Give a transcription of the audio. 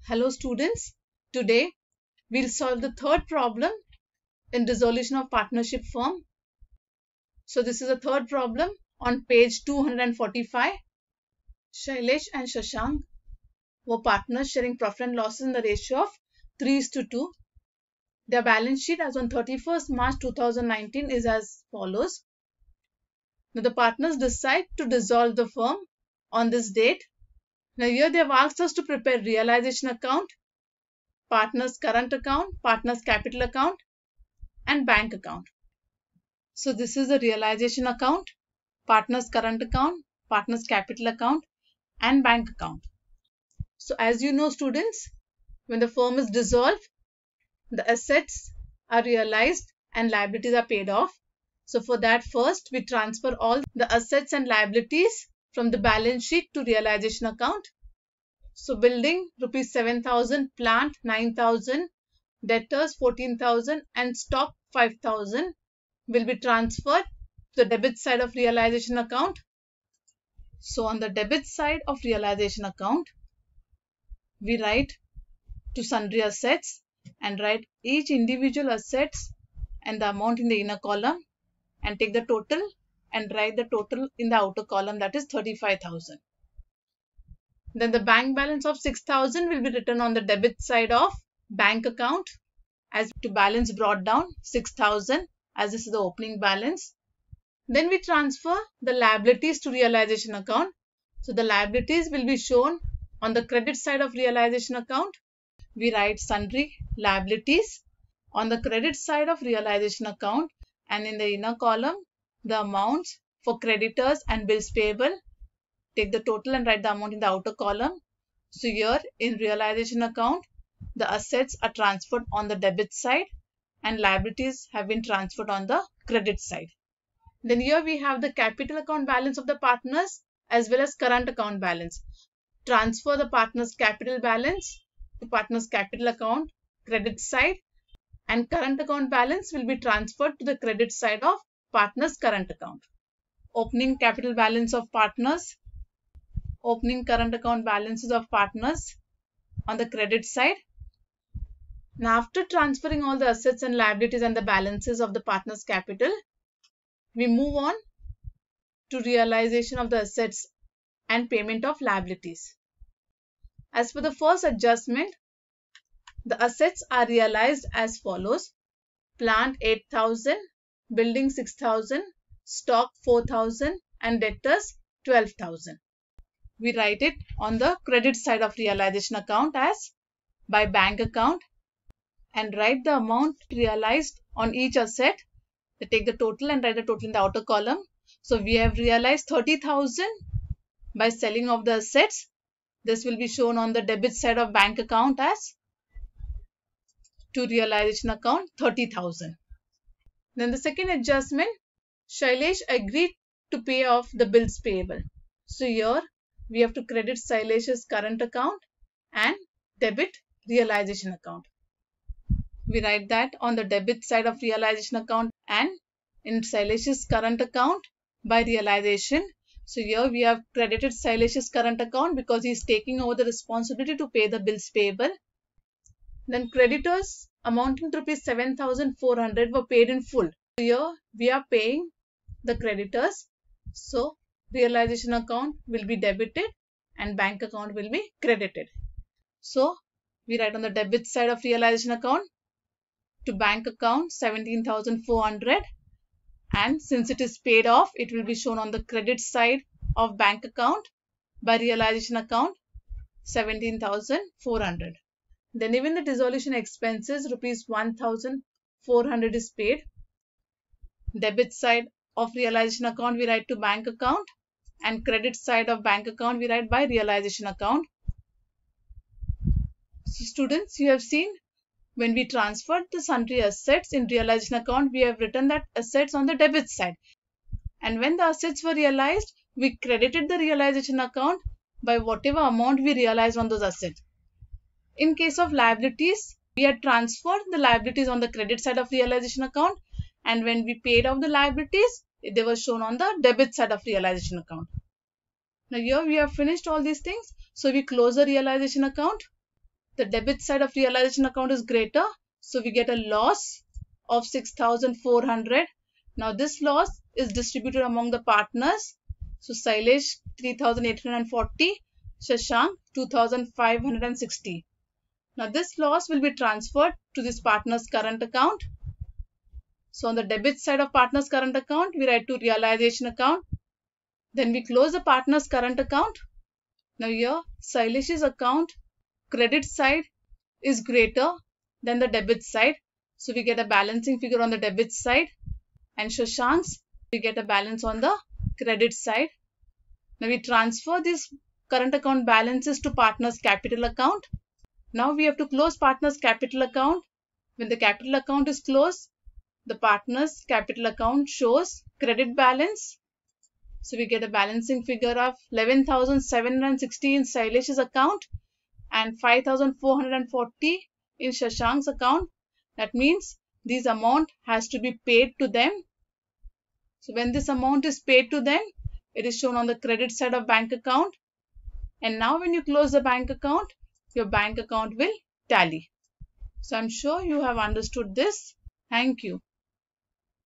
Hello students, today we'll solve the third problem in dissolution of partnership firm. So this is the third problem on page 245. Shailesh and Shashank were partners sharing profit and losses in the ratio of 3:2. Their balance sheet as on 31st March 2019 is as follows. Now the partners decide to dissolve the firm on this date. Now here they have asked us to prepare realization account, partners current account, partners capital account and bank account. So this is the realization account, partners current account, partners capital account and bank account. So as you know students, when the firm is dissolved, the assets are realized and liabilities are paid off. So for that first we transfer all the assets and liabilities from the balance sheet to realization account. So building rupees 7,000, plant 9,000, debtors 14,000 and stock 5,000 will be transferred to the debit side of realization account. So on the debit side of realization account, we write to sundry assets and write each individual assets and the amount in the inner column and take the total and write the total in the outer column, that is 35,000. Then the bank balance of 6,000 will be written on the debit side of bank account as to balance brought down 6,000 as this is the opening balance. Then we transfer the liabilities to realization account. So the liabilities will be shown on the credit side of realization account. We write sundry liabilities on the credit side of realization account and in the inner column the amounts for creditors and bills payable. Take the total and write the amount in the outer column. So here in realization account, the assets are transferred on the debit side and liabilities have been transferred on the credit side. Then here we have the capital account balance of the partners as well as current account balance. Transfer the partners capital balance to partners capital account credit side and current account balance will be transferred to the credit side of partners current account. Opening capital balance of partners, opening current account balances of partners on the credit side. Now after transferring all the assets and liabilities and the balances of the partners capital, we move on to realization of the assets and payment of liabilities. As for the first adjustment, the assets are realized as follows. Plant 8,000, building 6,000, stock 4,000 and debtors 12,000. We write it on the credit side of realization account as by bank account and write the amount realized on each asset. We take the total and write the total in the outer column. So we have realized 30,000 by selling of the assets. This will be shown on the debit side of bank account as to realization account 30,000. Then the second adjustment, Shailesh agreed to pay off the bills payable. So here we have to credit Shailesh's current account and debit realization account. We write that on the debit side of realization account and in Shailesh's current account by realization. So here we have credited Shailesh's current account because he is taking over the responsibility to pay the bills payable. Then creditors amounting to rupees 7,400 were paid in full. So here we are paying the creditors. So realization account will be debited and bank account will be credited. So we write on the debit side of realization account to bank account 17,400 and since it is paid off, it will be shown on the credit side of bank account by realization account 17,400. Then even the dissolution expenses rupees 1,400 is paid. Debit side of realization account we write to bank account and credit side of bank account we write by realization account. So students, you have seen when we transferred the sundry assets in realization account, we have written that assets on the debit side. And when the assets were realized, we credited the realization account by whatever amount we realized on those assets. In case of liabilities, we had transferred the liabilities on the credit side of realization account and when we paid off the liabilities, they were shown on the debit side of realization account. Now here we have finished all these things. So we close the realization account. The debit side of realization account is greater, so we get a loss of 6,400. Now this loss is distributed among the partners. So Sailesh 3,840, Shashank 2,560. Now this loss will be transferred to this partner's current account. So on the debit side of partner's current account, we write to realization account. Then we close the partner's current account. Now here Sailesh's account credit side is greater than the debit side. So we get a balancing figure on the debit side, and Shashank's we get a balance on the credit side. Now we transfer these current account balances to partner's capital account. Now we have to close partner's capital account. When the capital account is closed, the partner's capital account shows credit balance. So we get a balancing figure of 11,760 in Sailesh's account and 5,440 in Shashank's account. That means this amount has to be paid to them. So when this amount is paid to them, it is shown on the credit side of bank account. And now when you close the bank account, your bank account will tally. So I'm sure you have understood this. Thank you.